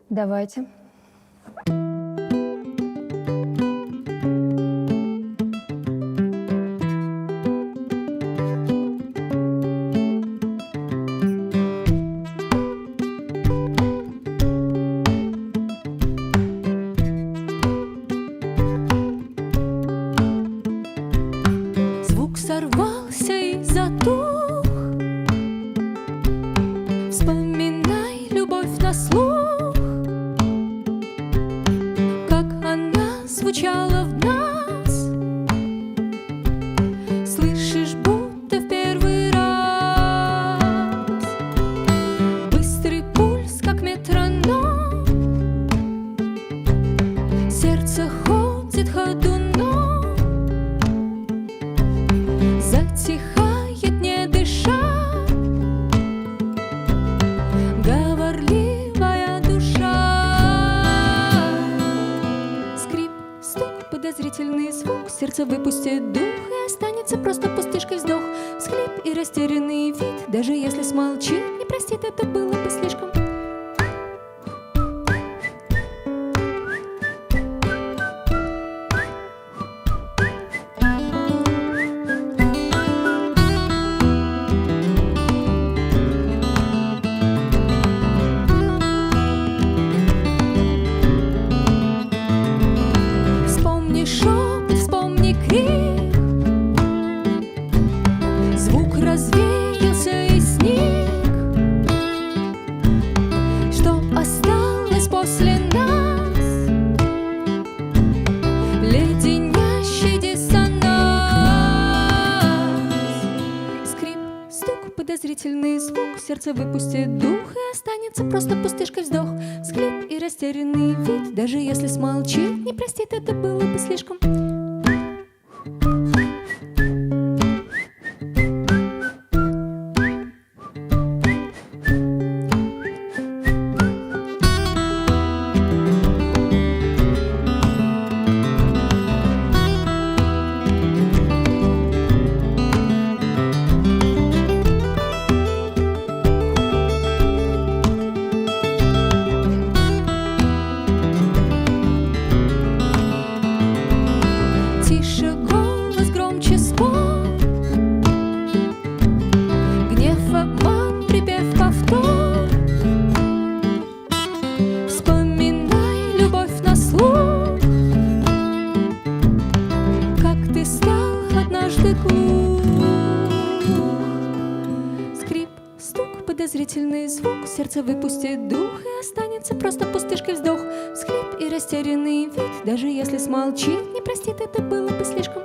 Давайте. Звук сорвался и затух. Вспоминай любовь на слух, как она звучала в нас. Слышишь, будто в первый раз. Быстрый пульс, как метроном. Сердце ходит ходуном. Затихает, не дыша, говорливая душа. Скрип, стук, подозрительный звук. Сердце выпустит дух, и останется просто пустышкой вздох. Всхлип и растерянный вид. Даже если смолчит, не простит, это было бы слишком. Вспомни шепот, вспомни крик. Звук развеялся и сник. Что осталось после нас? Леденящий диссонанс. Скрип, стук, подозрительный звук. Сердце выпустит дух, и останется просто пустышкой вздох. Всхлип и растерянный вид. Даже если смолчит, не простит, это было бы слишком. Тише голос, громче спор. Гнев, обман, припев, повтор. Вспоминай любовь на слух, как ты стал однажды глух. Скрип, стук, подозрительный звук. Сердце выпустит дух, и останется просто пустышкой вздох. Всхлип и растерянный вид. Даже если смолчит, не простит, это было бы слишком.